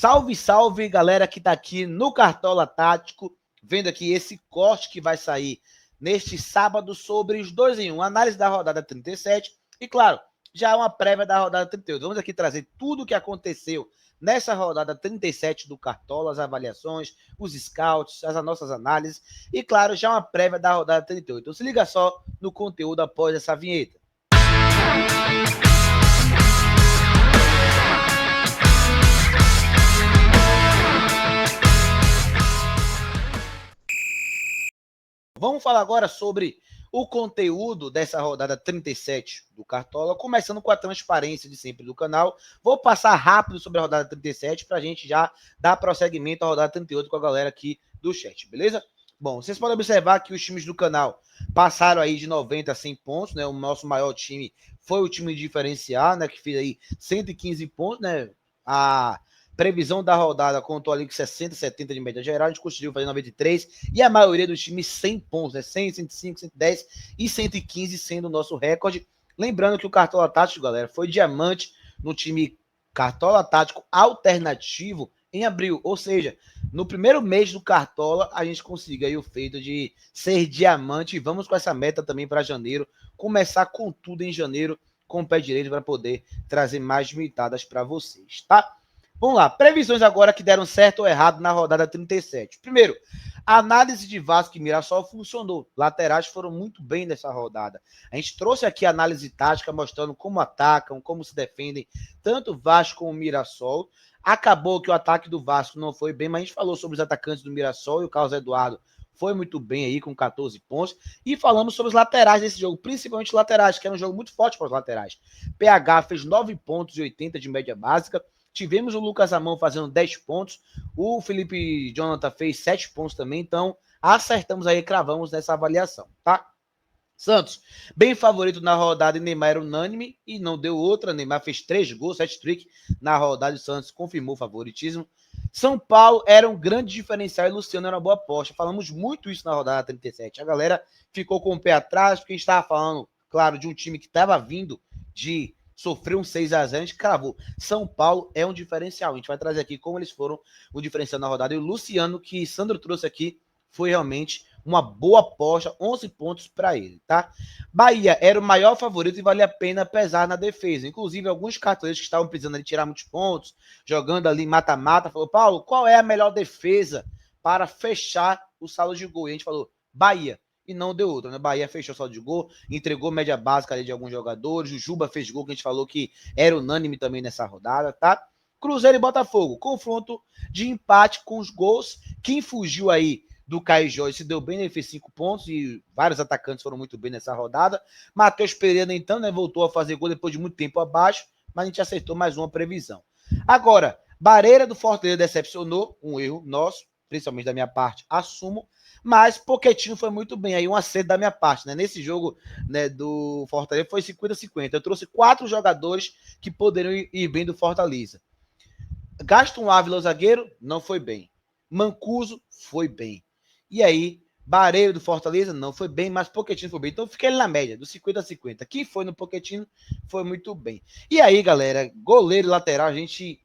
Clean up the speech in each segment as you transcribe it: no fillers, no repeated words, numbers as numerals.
Salve, salve, galera que tá aqui no Cartola Tático, vendo aqui esse corte que vai sair neste sábado sobre os 2 em 1, análise da rodada 37 e, claro, já uma prévia da rodada 38. Vamos aqui trazer tudo o que aconteceu nessa rodada 37 do Cartola, as avaliações, os scouts, as nossas análises e, claro, já uma prévia da rodada 38. Então se liga só no conteúdo após essa vinheta. Vamos falar agora sobre o conteúdo dessa rodada 37 do Cartola, começando com a transparência de sempre do canal. Vou passar rápido sobre a rodada 37 para a gente já dar prosseguimento à rodada 38 com a galera aqui do chat, beleza? Bom, vocês podem observar que os times do canal passaram aí de 90 a 100 pontos, né? O nosso maior time foi o time diferencial, né? Que fez aí 115 pontos, né? A previsão da rodada contou ali com 60, 70 de média geral, a gente conseguiu fazer 93, e a maioria dos times 100 pontos, né? 100, 105, 110 e 115 sendo o nosso recorde. Lembrando que o Cartola Tático, galera, foi diamante no time Cartola Tático alternativo em abril, ou seja, no primeiro mês do Cartola, a gente conseguiu aí o feito de ser diamante, e vamos com essa meta também para janeiro, começar com tudo em janeiro, com o pé direito para poder trazer mais limitadas para vocês, tá? Vamos lá, previsões agora que deram certo ou errado na rodada 37. Primeiro, a análise de Vasco e Mirassol funcionou. Laterais foram muito bem nessa rodada. A gente trouxe aqui a análise tática mostrando como atacam, como se defendem, tanto Vasco como Mirassol. Acabou que o ataque do Vasco não foi bem, mas a gente falou sobre os atacantes do Mirassol e o Carlos Eduardo foi muito bem aí com 14 pontos. E falamos sobre os laterais desse jogo, principalmente os laterais, que era um jogo muito forte para os laterais. PH fez 9 pontos e 80 de média básica. Tivemos o Lucas Amão fazendo 10 pontos. O Felipe Jonathan fez 7 pontos também. Então, acertamos aí, cravamos nessa avaliação, tá? Santos, bem favorito na rodada e Neymar era unânime e não deu outra. Neymar fez 3 gols, hat-trick na rodada e o Santos confirmou o favoritismo. São Paulo era um grande diferencial e Luciano era uma boa aposta. Falamos muito isso na rodada 37. A galera ficou com o pé atrás porque a gente estava falando, claro, de um time que estava vindo de sofreu um 6-0, a gente cravou. São Paulo é um diferencial. A gente vai trazer aqui como eles foram o diferencial na rodada. E o Luciano, que Sandro trouxe aqui, foi realmente uma boa aposta, 11 pontos para ele, tá? Bahia era o maior favorito e vale a pena pesar na defesa. Inclusive, alguns cartoleiros que estavam precisando de tirar muitos pontos, jogando ali mata-mata, falou, Paulo, qual é a melhor defesa para fechar o saldo de gol? E a gente falou, Bahia. E não deu outra, né? Bahia fechou só de gol, entregou média básica ali de alguns jogadores, o Juba fez gol, que a gente falou que era unânime também nessa rodada, tá? Cruzeiro e Botafogo, confronto de empate com os gols. Quem fugiu aí do Caio Jorge se deu bem, ele fez 5 pontos e vários atacantes foram muito bem nessa rodada. Matheus Pereira, então, né, voltou a fazer gol depois de muito tempo abaixo, mas a gente acertou mais uma previsão. Agora, Barreira do Fortaleza decepcionou, um erro nosso, principalmente da minha parte, assumo, mas Pochettino foi muito bem, aí um acerto da minha parte, né? Nesse jogo, né, do Fortaleza foi 50-50. Eu trouxe 4 jogadores que poderiam ir bem do Fortaleza. Gaston Ávila, o zagueiro, não foi bem. Mancuso foi bem. E aí, Barreiro do Fortaleza não foi bem, mas Pochettino foi bem. Então fiquei na média, do 50-50. Quem foi no Pochettino foi muito bem. E aí, galera, goleiro e lateral,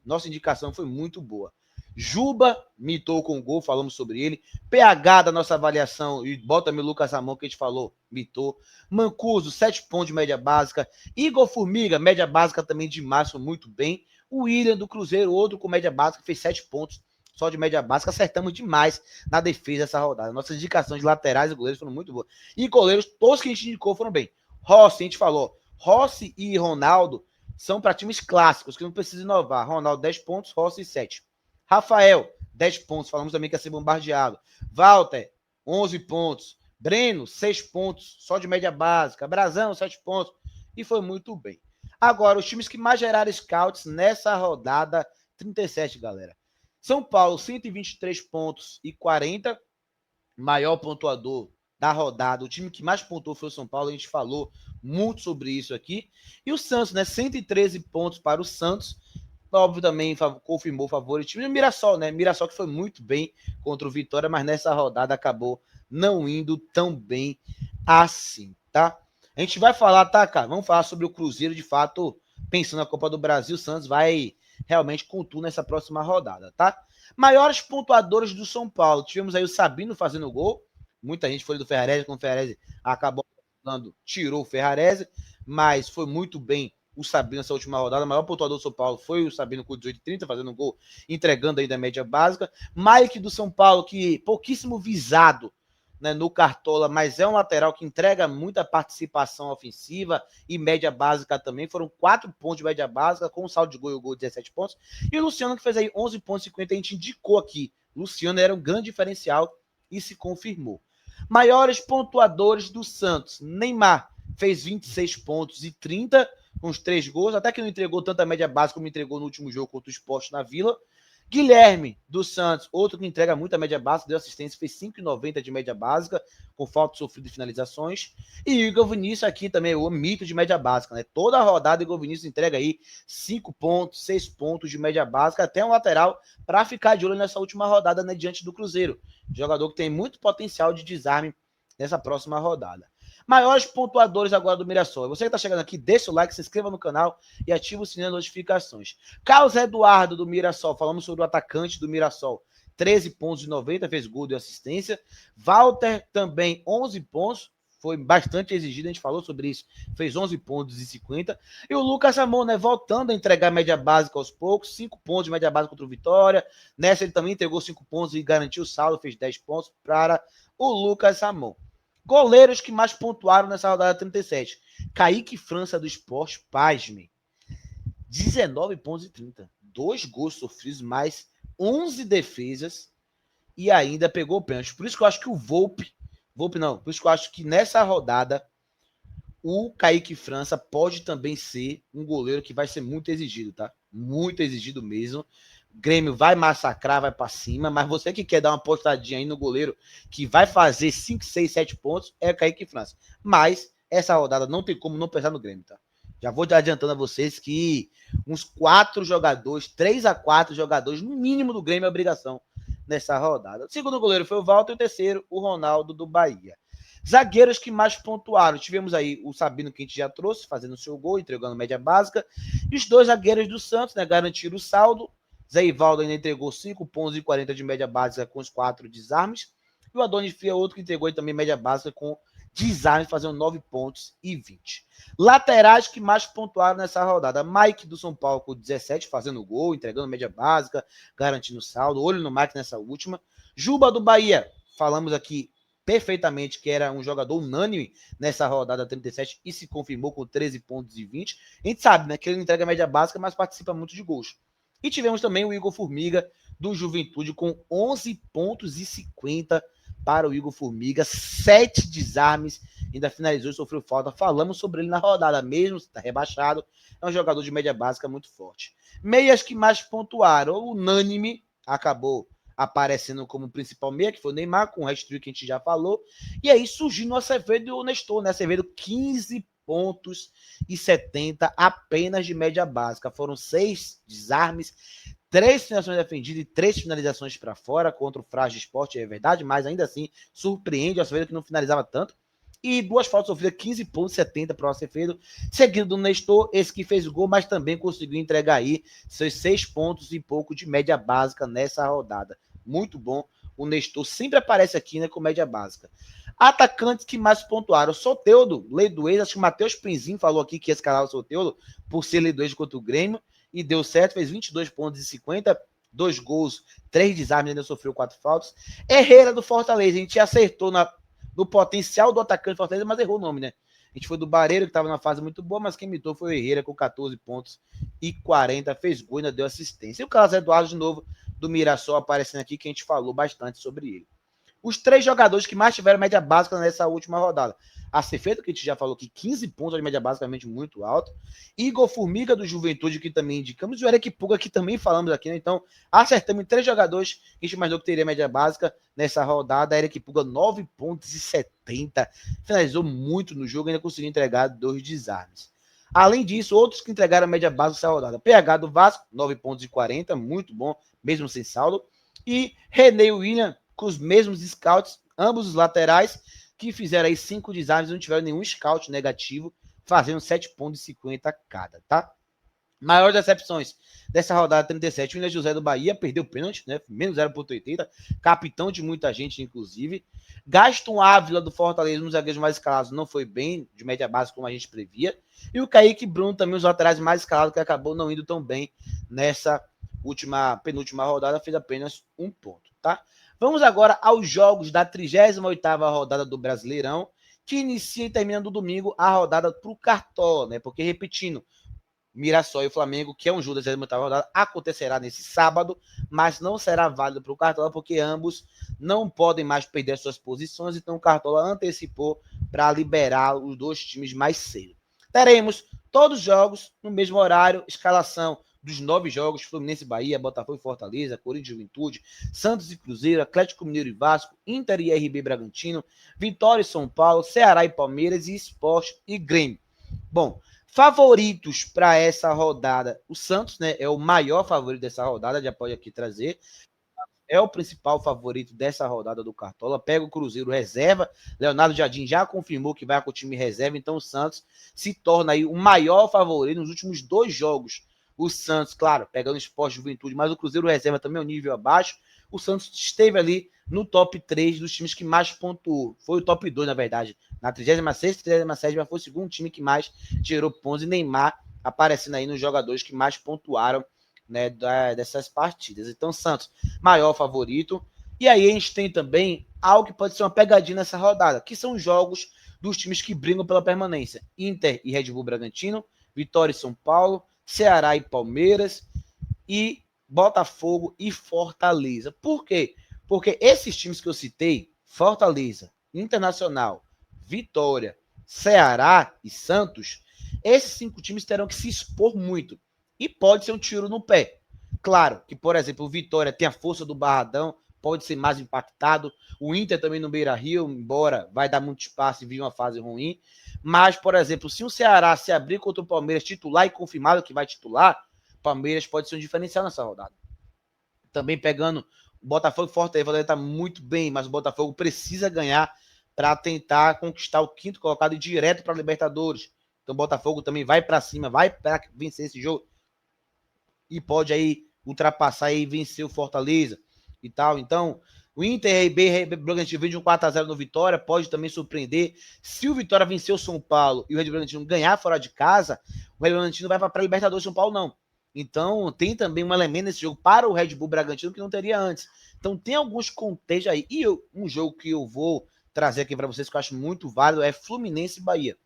nossa indicação foi muito boa. Juba mitou com o gol, falamos sobre ele. PH da nossa avaliação, e bota meu Lucas Ramon, que a gente falou, mitou. Mancuso, 7 pontos de média básica. Igor Formiga, média básica também de máximo, muito bem. O William do Cruzeiro, outro com média básica, fez 7 pontos só de média básica. Acertamos demais na defesa dessa rodada. Nossas indicações de laterais e goleiros foram muito boas. E goleiros, todos que a gente indicou foram bem. Rossi, a gente falou, Rossi e Ronaldo são para times clássicos, que não precisam inovar. Ronaldo, 10 pontos, Rossi, 7. Rafael, 10 pontos, falamos também que ia ser bombardeado. Walter, 11 pontos. Breno, 6 pontos, só de média básica. Brazão, 7 pontos. E foi muito bem. Agora, os times que mais geraram scouts nessa rodada 37, galera. São Paulo, 123 pontos e 40, maior pontuador da rodada. O time que mais pontuou foi o São Paulo, a gente falou muito sobre isso aqui. E o Santos, né? 113 pontos para o Santos. Óbvio, também confirmou o favoritismo. E o Mirassol, né? Mirassol que foi muito bem contra o Vitória, mas nessa rodada acabou não indo tão bem assim, tá? A gente vai falar, tá, cara? Vamos falar sobre o Cruzeiro, de fato, pensando na Copa do Brasil, o Santos vai realmente contou nessa próxima rodada, tá? Maiores pontuadores do São Paulo. Tivemos aí o Sabino fazendo gol. Muita gente foi do Ferrarese, quando o Ferrarese acabou tirou o Ferrarese, mas foi muito bem o Sabino nessa última rodada. O maior pontuador do São Paulo foi o Sabino com 18,30, fazendo um gol, entregando ainda a média básica. Mike do São Paulo, que pouquíssimo visado, né, no Cartola, mas é um lateral que entrega muita participação ofensiva e média básica também. Foram 4 pontos de média básica, com o saldo de gol e o gol de 17 pontos. E o Luciano, que fez aí 11,50 pontos, a gente indicou aqui. Luciano era um grande diferencial e se confirmou. Maiores pontuadores do Santos. Neymar fez 26 pontos e 30, com os 3 gols, até que não entregou tanta média básica como entregou no último jogo contra o Sport na Vila. Guilherme do Santos, outro que entrega muita média básica, deu assistência, fez 5,90 de média básica, com falta sofrida de finalizações. E Igor Vinícius aqui também, o mito de média básica, né? Toda a rodada Igor Vinícius entrega aí 5 pontos, 6 pontos de média básica, até um lateral para ficar de olho nessa última rodada, né, diante do Cruzeiro. Jogador que tem muito potencial de desarme nessa próxima rodada. Maiores pontuadores agora do Mirassol. Você que está chegando aqui, deixa o like, se inscreva no canal e ativa o sininho de notificações. Carlos Eduardo do Mirassol, falamos sobre o atacante do Mirassol. 13 pontos de 90, fez gol de assistência. Walter também 11 pontos, foi bastante exigido, a gente falou sobre isso. Fez 11 pontos e 50. E o Lucas Ramon, né, voltando a entregar média básica aos poucos, 5 pontos de média básica contra o Vitória. Nessa ele também entregou 5 pontos e garantiu o saldo, fez 10 pontos para o Lucas Ramon. Goleiros que mais pontuaram nessa rodada 37. Kaique França do Sport, pasmem. 19 pontos e 30. 2 gols sofridos, mais 11 defesas e ainda pegou o pênalti. Por isso que eu acho que o Volpe não, por isso que eu acho que nessa rodada o Kaique França pode também ser um goleiro que vai ser muito exigido, tá? Muito exigido mesmo. Grêmio vai massacrar, vai para cima, mas você que quer dar uma postadinha aí no goleiro que vai fazer 5, 6, 7 pontos é o Kaique França. Mas essa rodada não tem como não pensar no Grêmio, tá? Já vou adiantando a vocês que uns 4 jogadores, 3 a 4 jogadores, no mínimo do Grêmio é obrigação nessa rodada. O segundo goleiro foi o Walter e o terceiro o Ronaldo do Bahia. Zagueiros que mais pontuaram. Tivemos aí o Sabino, que a gente já trouxe, fazendo o seu gol, entregando média básica. E os 2 zagueiros do Santos, né, garantiram o saldo. Zé Ivaldo ainda entregou 5 pontos e 40 de média básica com os 4 desarmes. E o Adonis Fia, outro que entregou também média básica com desarmes, fazendo 9 pontos e 20. Laterais que mais pontuaram nessa rodada. Mike do São Paulo com 17, fazendo gol, entregando média básica, garantindo saldo. Olho no Mike nessa última. Juba do Bahia, falamos aqui perfeitamente que era um jogador unânime nessa rodada 37 e se confirmou com 13 pontos e 20. A gente sabe, né, que ele entrega média básica, mas participa muito de gols. E tivemos também o Igor Formiga do Juventude com 11 pontos e 50 para o Igor Formiga, 7 desarmes, ainda finalizou e sofreu falta. Falamos sobre ele na rodada, mesmo está rebaixado, é um jogador de média básica muito forte. Meias que mais pontuaram, o unânime acabou aparecendo como principal meia, que foi o Neymar, com o hat-trick que a gente já falou. E aí surgindo o Acevedo e o Nestor, né? Acevedo 15 pontos e 70 apenas de média básica. Foram 6 desarmes, 3 finalizações defendidas e 3 finalizações para fora contra o Frágil Esporte, é verdade, mas ainda assim surpreende o Acevedo, que não finalizava tanto. E 2 faltas sofridas, 15 pontos e 70 para o Acevedo, seguido do Nestor, esse que fez o gol, mas também conseguiu entregar aí seus 6 pontos e pouco de média básica nessa rodada. Muito bom. O Nestor sempre aparece aqui, né, com média básica. Atacantes que mais pontuaram. O Soteldo, lei do ex, acho que o Matheus Prinzinho falou aqui que ia escalar o Soteldo por ser lei do ex contra o Grêmio, e deu certo, fez 22 pontos e 50, 2 gols, 3 desarmes, ainda sofreu 4 faltas. Herrera do Fortaleza, a gente acertou no potencial do atacante do Fortaleza, mas errou o nome, né? A gente foi do Barreiro, que estava na fase muito boa, mas quem imitou foi o Herrera, com 14 pontos e 40, fez gol e ainda deu assistência. E o Carlos Eduardo, de novo, do Mirassol, aparecendo aqui, que a gente falou bastante sobre ele. Os 3 jogadores que mais tiveram média básica nessa última rodada. Acevedo, que a gente já falou que 15 pontos de média básica, realmente muito alto. Igor Formiga do Juventude, que também indicamos. E o Eric Puga, que também falamos aqui, né? Então, acertamos em 3 jogadores que a gente imaginou que teria média básica nessa rodada. Eric Puga, 9 pontos e 70. Finalizou muito no jogo e ainda conseguiu entregar 2 desarmes. Além disso, outros que entregaram a média básica nessa rodada. PH do Vasco, 9 pontos e 40, muito bom, mesmo sem saldo. E René William, com os mesmos scouts, ambos os laterais, que fizeram aí 5 desarmes, não tiveram nenhum scout negativo, fazendo 7 pontos e 50 cada, tá? Maiores decepções dessa rodada 37, o Willian José do Bahia perdeu o pênalti, né? Menos 0,80, capitão de muita gente, inclusive. Gaston Ávila do Fortaleza, um dos zagueiros mais escalados, não foi bem, de média base, como a gente previa. E o Kaique Bruno, também, os laterais mais escalados, que acabou não indo tão bem nessa penúltima rodada, fez apenas 1 ponto, tá? Vamos agora aos jogos da 38ª rodada do Brasileirão, que inicia e termina no domingo a rodada para o Cartola, né? Porque, repetindo, Mirassol e o Flamengo, que é um jogo da 38ª rodada, acontecerá nesse sábado, mas não será válido para o Cartola, porque ambos não podem mais perder suas posições, então o Cartola antecipou para liberar os dois times mais cedo. Teremos todos os jogos no mesmo horário, escalação dos 9 jogos, Fluminense e Bahia, Botafogo e Fortaleza, Corinthians e Juventude, Santos e Cruzeiro, Atlético Mineiro e Vasco, Inter e RB Bragantino, Vitória e São Paulo, Ceará e Palmeiras e Sport e Grêmio. Bom, favoritos para essa rodada, o Santos, né, é o maior favorito dessa rodada, já pode aqui trazer, é o principal favorito dessa rodada do Cartola, pega o Cruzeiro reserva, Leonardo Jardim já confirmou que vai com o time reserva, então o Santos se torna aí o maior favorito nos últimos 2 jogos. O Santos, claro, pegando o Sport Juventude, mas o Cruzeiro reserva também é um nível abaixo, o Santos esteve ali no top 3 dos times que mais pontuou, foi o top 2 na verdade, na 36ª e 37ª foi o segundo time que mais gerou pontos, e Neymar aparecendo aí nos jogadores que mais pontuaram, né, dessas partidas. Então, Santos, maior favorito. E aí a gente tem também algo que pode ser uma pegadinha nessa rodada, que são jogos dos times que brigam pela permanência. Inter e Red Bull Bragantino, Vitória e São Paulo, Ceará e Palmeiras, e Botafogo e Fortaleza. Por quê? Porque esses times que eu citei, Fortaleza, Internacional, Vitória, Ceará e Santos, esses 5 times terão que se expor muito. E pode ser um tiro no pé. Claro que, por exemplo, o Vitória tem a força do Barradão, pode ser mais impactado. O Inter também no Beira-Rio, embora vai dar muito espaço e vir uma fase ruim. Mas, por exemplo, se o Ceará se abrir contra o Palmeiras titular e confirmado que vai titular, o Palmeiras pode ser um diferencial nessa rodada. Também pegando o Botafogo e Fortaleza, está muito bem, mas o Botafogo precisa ganhar para tentar conquistar o 5º colocado e direto para a Libertadores. Então o Botafogo também vai para cima, vai para vencer esse jogo e pode aí ultrapassar e vencer o Fortaleza e tal. Então, o Inter RB Bragantino vem de um 4-0 no Vitória, pode também surpreender. Se o Vitória vencer o São Paulo e o Red Bull Bragantino ganhar fora de casa, o Red Bull Bragantino vai para a Libertadores, São Paulo não. Então, tem também um elemento nesse jogo para o Red Bull Bragantino que não teria antes. Então, tem alguns contextos aí. E um jogo que eu vou trazer aqui para vocês que eu acho muito válido é Fluminense e Bahia.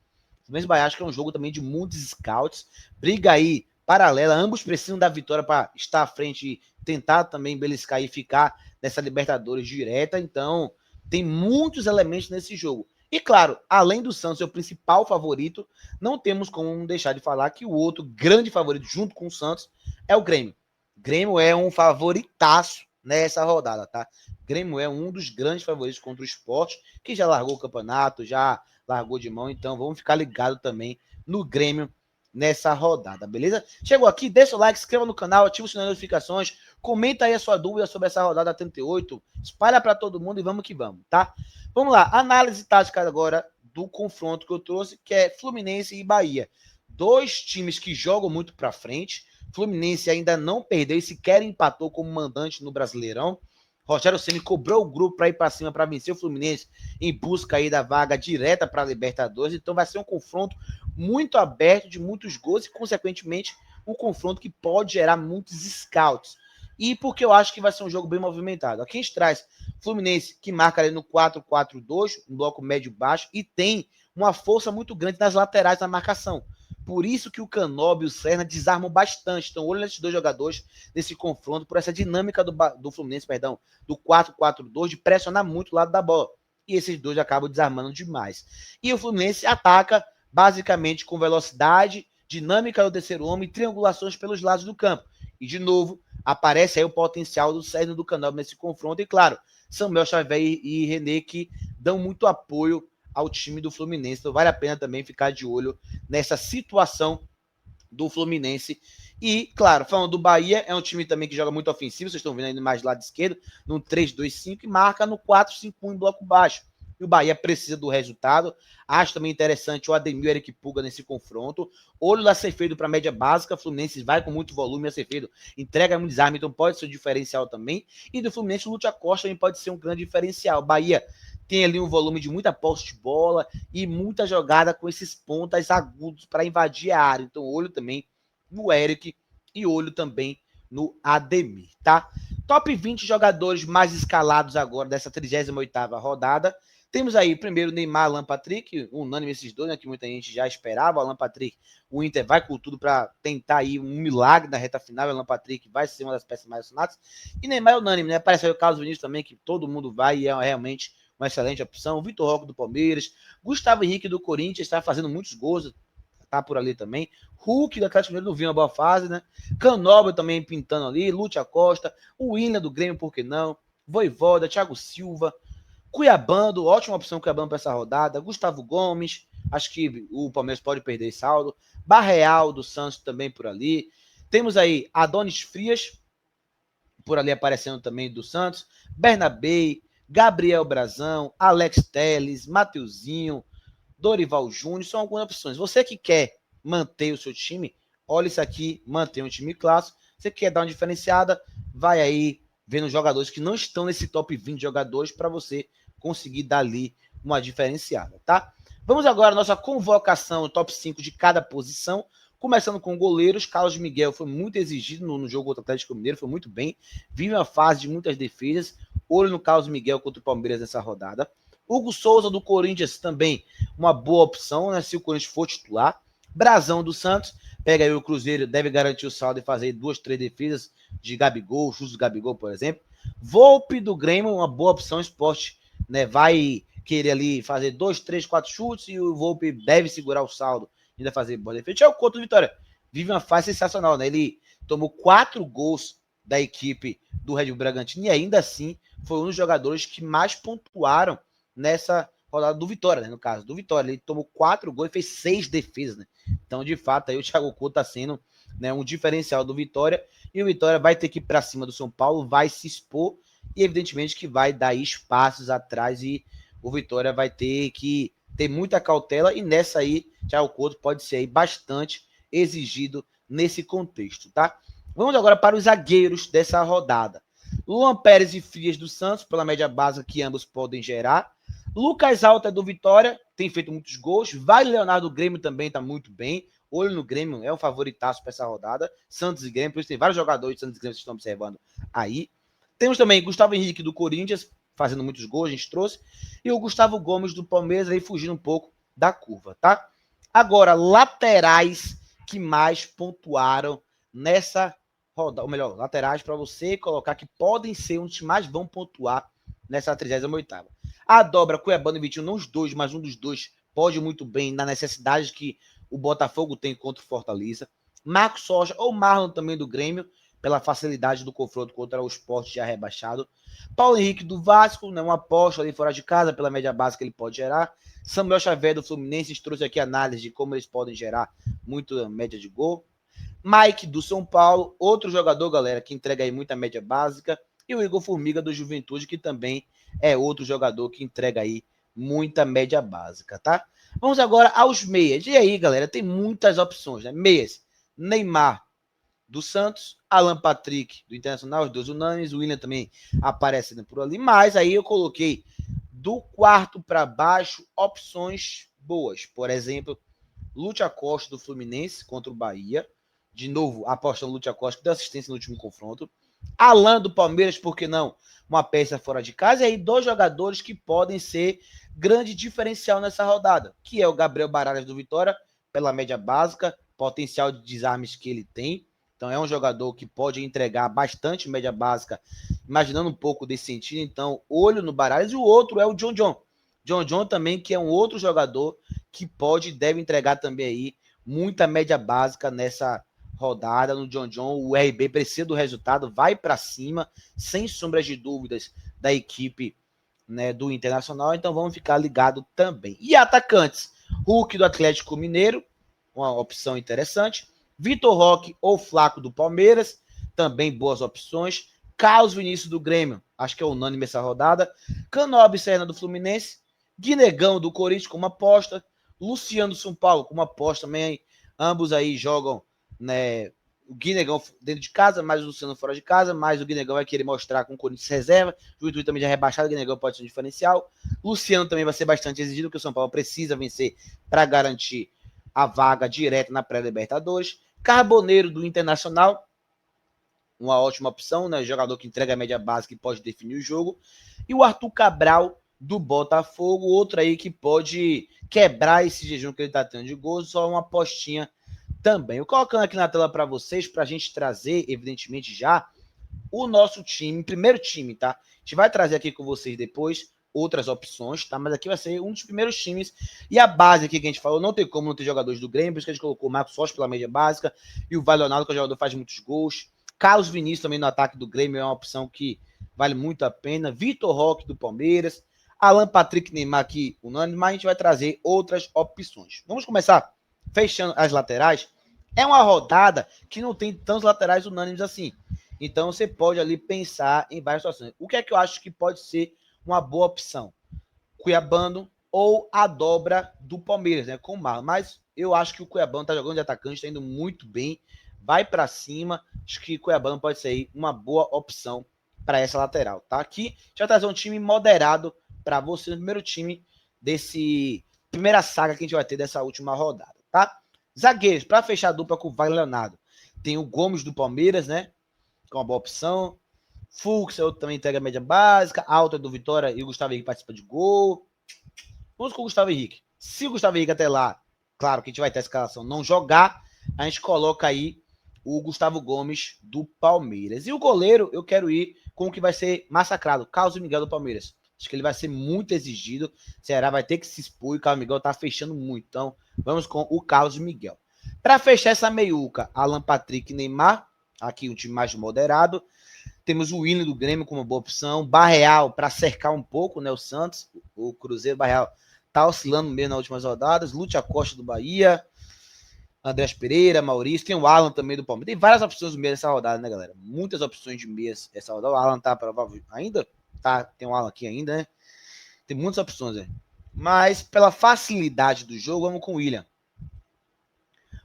Fluminense e Bahia acho que é um jogo também de muitos scouts. Briga aí paralela, ambos precisam da vitória para estar à frente e tentar também beliscar e ficar nessa Libertadores direta. Então, tem muitos elementos nesse jogo. E claro, além do Santos ser o principal favorito, não temos como deixar de falar que o outro grande favorito, junto com o Santos, é o Grêmio. O Grêmio é um favoritaço nessa rodada, tá? O Grêmio é um dos grandes favoritos contra o Sport, que já largou o campeonato, já largou de mão, então vamos ficar ligado também no Grêmio nessa rodada, beleza? Chegou aqui, deixa o like, se inscreva no canal, ativa o sininho de notificações, comenta aí a sua dúvida sobre essa rodada 38, espalha para todo mundo e vamos que vamos, tá? Vamos lá, análise tática agora do confronto que eu trouxe, que é Fluminense e Bahia. 2 times que jogam muito para frente. Fluminense ainda não perdeu e sequer empatou como mandante no Brasileirão. Rogério Ceni cobrou o grupo para ir para cima para vencer o Fluminense em busca aí da vaga direta para a Libertadores. Então vai ser um confronto muito aberto, de muitos gols e, consequentemente, um confronto que pode gerar muitos scouts. E porque eu acho que vai ser um jogo bem movimentado. Aqui a gente traz Fluminense, que marca ali no 4-4-2, um bloco médio-baixo, e tem uma força muito grande nas laterais na marcação. Por isso que o Canóbio e o Serna desarmam bastante. Então, olho nesses 2 jogadores nesse confronto, por essa dinâmica do Fluminense, perdão, do 4-4-2, de pressionar muito o lado da bola. E esses 2 acabam desarmando demais. E o Fluminense ataca basicamente com velocidade, dinâmica do terceiro homem e triangulações pelos lados do campo. E, de novo, aparece aí o potencial do Serna do Canóbio nesse confronto. E, claro, Samuel Xavier e René, que dão muito apoio ao time do Fluminense. Então vale a pena também ficar de olho nessa situação do Fluminense. E, claro, falando do Bahia, é um time também que joga muito ofensivo, vocês estão vendo aí mais do lado esquerdo, no 3-2-5 e marca no 4-5-1 em bloco baixo. E o Bahia precisa do resultado. Acho também interessante o Ademir e o Eric Puga nesse confronto. Olho da Acevedo para a média básica. Fluminense vai com muito volume. Acevedo entrega um desarme, então pode ser um diferencial também. E do Fluminense, o Lúcio Acosta também pode ser um grande diferencial. Bahia tem ali um volume de muita posse de bola e muita jogada com esses pontas agudos para invadir a área. Então, olho também no Eric e olho também no Ademir, tá? Top 20 jogadores mais escalados agora dessa 38ª rodada. Temos aí, primeiro, Neymar, Alan Patrick, unânime esses dois, né, que muita gente já esperava. Alan Patrick, o Inter vai com tudo para tentar aí um milagre na reta final. Alan Patrick vai ser uma das peças mais sonadas. E Neymar é unânime, né? Aparece aí o Carlos Vinícius também, que todo mundo vai e é realmente uma excelente opção. Vitor Roque do Palmeiras, Gustavo Henrique do Corinthians, está fazendo muitos gols, tá por ali também. Hulk do Atlético Mineiro não viu uma boa fase, né? Canóbio também pintando ali, Lúcio Acosta, o Willian do Grêmio, por que não? Voivoda, Thiago Silva, Cuiabando, ótima opção Cuiabando para essa rodada. Gustavo Gomes, acho que o Palmeiras pode perder saldo. Barreal do Santos também por ali. Temos aí Adonis Frias, por ali aparecendo também do Santos. Bernabei, Gabriel Brazão, Alex Telles, Mateuzinho, Dorival Júnior, são algumas opções. Você que quer manter o seu time, olha isso aqui, manter um time clássico. Você quer dar uma diferenciada, vai aí vendo jogadores que não estão nesse top 20 jogadores para você conseguir dar ali uma diferenciada, tá? Vamos agora à nossa convocação, top 5 de cada posição. Começando com goleiros, Carlos Miguel foi muito exigido no jogo contra o Atlético Mineiro, foi muito bem. Vive uma fase de muitas defesas. Olho no Carlos Miguel contra o Palmeiras nessa rodada. Hugo Souza do Corinthians também, uma boa opção, né? Se o Corinthians for titular. Brazão do Santos, pega aí o Cruzeiro, deve garantir o saldo e fazer 2, 3 defesas de Gabigol, chutes do Gabigol, por exemplo. Volpe do Grêmio, uma boa opção, esporte, né? Vai querer ali fazer 2, 3, 4 chutes e o Volpe deve segurar o saldo, ainda fazer boa defesa. É o Couto Vitória, vive uma fase sensacional, né? Ele tomou 4 gols da equipe do Red Bull Bragantino e ainda assim foi um dos jogadores que mais pontuaram nessa rodada do Vitória, né? No caso do Vitória, ele tomou 4 gols e fez 6 defesas, né? Então, de fato, aí o Thiago Couto está sendo, né, um diferencial do Vitória, e o Vitória vai ter que ir para cima do São Paulo, vai se expor, e evidentemente que vai dar espaços atrás, e o Vitória vai ter que ter muita cautela, e nessa aí, Thiago Couto pode ser aí bastante exigido nesse contexto, tá? Vamos agora para os zagueiros dessa rodada. Luan Pérez e Frias do Santos, pela média básica que ambos podem gerar. Lucas Alta do Vitória, tem feito muitos gols. Vale Leonardo do Grêmio também está muito bem. Olho no Grêmio, é um favoritaço para essa rodada. Santos e Grêmio, por isso tem vários jogadores de Santos e Grêmio que estão observando aí. Temos também Gustavo Henrique do Corinthians, fazendo muitos gols, a gente trouxe. E o Gustavo Gomes do Palmeiras aí fugindo um pouco da curva, tá? Agora, laterais que mais pontuaram nessa rodada, ou melhor, laterais para você colocar que podem ser os que mais vão pontuar nessa 38ª. A dobra Cuiabano e Vitinho, não os dois, mas um dos dois pode muito bem na necessidade que o Botafogo tem contra o Fortaleza. Marcos Rocha ou Marlon também do Grêmio, pela facilidade do confronto contra o Sport já rebaixado. Paulo Henrique do Vasco, né, uma aposta ali fora de casa, pela média básica ele pode gerar. Samuel Xavier do Fluminense, trouxe aqui análise de como eles podem gerar muito média de gol. Mike do São Paulo, outro jogador, galera, que entrega aí muita média básica. E o Igor Formiga do Juventude, que também é outro jogador que entrega aí muita média básica, tá? Vamos agora aos meias. E aí, galera, tem muitas opções, né? Meias, Neymar do Santos, Alan Patrick do Internacional, os dois unânimes, o Willian também aparecendo por ali, mas aí eu coloquei do quarto para baixo opções boas. Por exemplo, Lúcio Acosta do Fluminense contra o Bahia. De novo, apostando no Lúcio Acosta, que deu assistência no último confronto. Alan do Palmeiras, por que não? Uma peça fora de casa. E aí, 2 jogadores que podem ser grande diferencial nessa rodada, que é o Gabriel Baralhas do Vitória, pela média básica, potencial de desarmes que ele tem. Então, é um jogador que pode entregar bastante média básica, imaginando um pouco desse sentido. Então, olho no Baralhas. E o outro é o John John. John John também, que é um outro jogador que pode e deve entregar também aí muita média básica nessa rodada no John John. O RB precisa do resultado, vai para cima, sem sombras de dúvidas, da equipe, né, do Internacional. Então vamos ficar ligado também. E atacantes, Hulk do Atlético Mineiro, uma opção interessante. Vitor Roque ou Flaco do Palmeiras, também boas opções. Carlos Vinícius do Grêmio, acho que é unânime essa rodada. Canóbio Serna do Fluminense, Guinegão do Corinthians como aposta, Luciano do São Paulo como aposta também. Ambos aí jogam, né, o Guinegão dentro de casa, mais o Luciano fora de casa, mais o Guinegão vai querer mostrar com o Corinthians reserva. O Juventude também já é rebaixado, o Guinegão pode ser um diferencial. Luciano também vai ser bastante exigido, porque o São Paulo precisa vencer para garantir a vaga direta na pré-Libertadores. Carboneiro do Internacional, uma ótima opção, né? Jogador que entrega a média básica e pode definir o jogo. E o Arthur Cabral do Botafogo, outro aí que pode quebrar esse jejum que ele está tendo de gols, só uma apostinha também. Eu colocando aqui na tela para vocês, para a gente trazer, evidentemente, já o nosso time, primeiro time, tá? A gente vai trazer aqui com vocês depois outras opções, tá? Mas aqui vai ser um dos primeiros times. E a base aqui que a gente falou, não tem como não ter jogadores do Grêmio, por isso que a gente colocou o Marcos Rocha pela média básica e o Valionado, que é o jogador que faz muitos gols. Carlos Vinícius também no ataque do Grêmio é uma opção que vale muito a pena. Vitor Roque do Palmeiras. Alan Patrick Neymar aqui, unânime, mas a gente vai trazer outras opções. Vamos começar fechando as laterais. É uma rodada que não tem tantos laterais unânimes assim. Então você pode ali pensar em várias situações. O que é que eu acho que pode ser uma boa opção? Cuiabano ou a dobra do Palmeiras, né? Com o Marlon. Mas eu acho que o Cuiabano tá jogando de atacante, está indo muito bem. Vai para cima. Acho que o Cuiabano pode ser uma boa opção para essa lateral, tá? Aqui a gente vai trazer um time moderado para você no primeiro time desse primeira saga que a gente vai ter dessa última rodada, tá? Zagueiros, para fechar a dupla com o Wagner Leonardo. Tem o Gomes do Palmeiras, né? Com uma boa opção. Fux, eu também entrega a média básica. Alta do Vitória e o Gustavo Henrique participa de gol. Vamos com o Gustavo Henrique. Se o Gustavo Henrique até lá, claro que a gente vai ter a escalação, não jogar, a gente coloca aí o Gustavo Gomes do Palmeiras. E o goleiro, eu quero ir com o que vai ser massacrado, Carlos Miguel do Palmeiras. Acho que ele vai ser muito exigido. O Ceará vai ter que se expor e o Carlos Miguel tá fechando muito. Então, vamos com o Carlos Miguel. Para fechar essa meiuca, Alan Patrick e Neymar. Aqui um time mais moderado. Temos o Willian do Grêmio como uma boa opção. Barreal para cercar um pouco, né? O Santos. O Cruzeiro Barreal tá oscilando mesmo nas últimas rodadas. Lúcio Acosta do Bahia. Andrés Pereira, Maurício. Tem o Alan também do Palmeiras. Tem várias opções de meia nessa rodada, né, galera? Muitas opções de meias essa rodada. O Alan tá provável ainda? Tá, tem um Alan aqui ainda, né? Tem muitas opções, né? Mas pela facilidade do jogo, vamos com o Willian.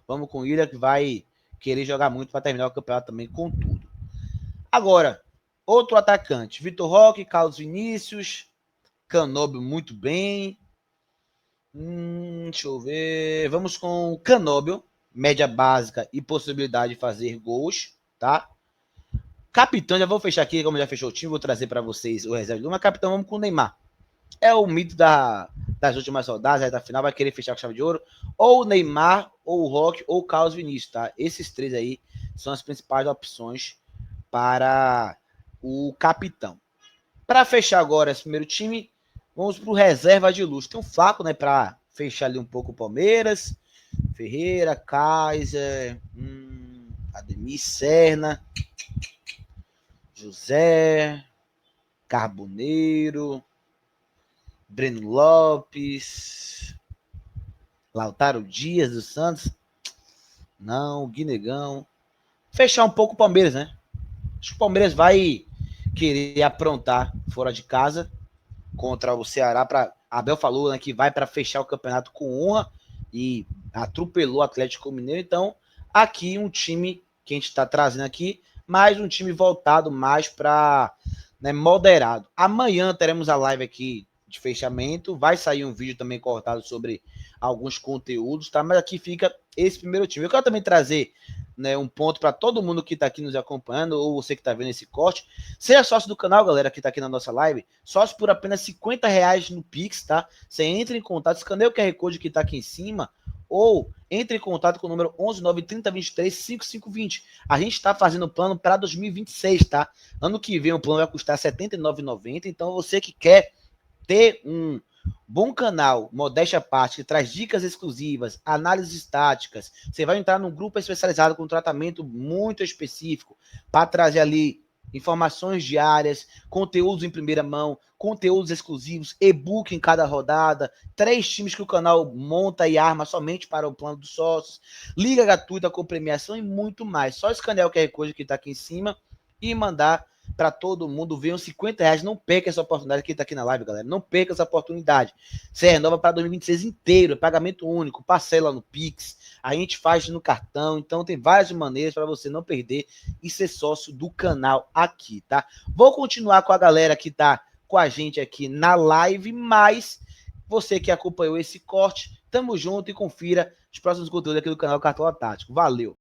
Vamos com o Willian que vai querer jogar muito para terminar o campeonato também com tudo. Agora, outro atacante. Vitor Roque, Carlos Vinícius, Canóbio muito bem. Deixa eu ver. Vamos com o Canóbio, média básica e possibilidade de fazer gols, tá? Capitão, já vou fechar aqui, como já fechou o time, vou trazer para vocês o reserva de uma. Capitão, vamos com o Neymar. É o mito das últimas rodadas, da final, vai querer fechar com chave de ouro. Ou o Neymar, ou o Roque, ou o Carlos Vinícius, tá? Esses três aí são as principais opções para o capitão. Para fechar agora esse primeiro time, vamos para o reserva de luxo. Tem um Flaco, né, para fechar ali um pouco o Palmeiras. Ferreira, Kaiser, Ademir, Serna, José, Carboneiro, Breno Lopes, Lautaro Dias dos Santos. Não, Guinegão. Fechar um pouco o Palmeiras, né? Acho que o Palmeiras vai querer aprontar fora de casa contra o Ceará. Abel falou, né, que vai para fechar o campeonato com honra e atropelou o Atlético Mineiro. Então, aqui um time que a gente está trazendo aqui, mais um time voltado mais para, né, moderado. Amanhã teremos a live aqui de fechamento. Vai sair um vídeo também cortado sobre alguns conteúdos, tá? Mas aqui fica esse primeiro time. Eu quero também trazer, né, um ponto para todo mundo que está aqui nos acompanhando, ou você que está vendo esse corte. Seja sócio do canal, galera, que está aqui na nossa live. Sócio por apenas R$50 no Pix, tá? Você entra em contato, escaneia o QR Code que está aqui em cima, ou entre em contato com o número 11930235520. A gente está fazendo o plano para 2026, tá? Ano que vem o plano vai custar R$ 79,90. Então você que quer ter um bom canal, modéstia à parte, que traz dicas exclusivas, análises táticas, você vai entrar num grupo especializado com tratamento muito específico para trazer ali informações diárias, conteúdos em primeira mão, conteúdos exclusivos, e-book em cada rodada, 3 times que o canal monta e arma somente para o plano dos sócios, liga gratuita com premiação e muito mais. Só escanear o QR Code que está aqui em cima e mandar para todo mundo. Venham R$50. Não perca essa oportunidade. Quem tá aqui na live, galera, não perca essa oportunidade. Você renova para 2026 inteiro, é pagamento único, parcela no Pix, a gente faz no cartão. Então tem várias maneiras para você não perder e ser sócio do canal aqui, tá? Vou continuar com a galera que tá com a gente aqui na live, mas você que acompanhou esse corte, tamo junto e confira os próximos conteúdos aqui do canal Cartola Tático. Valeu!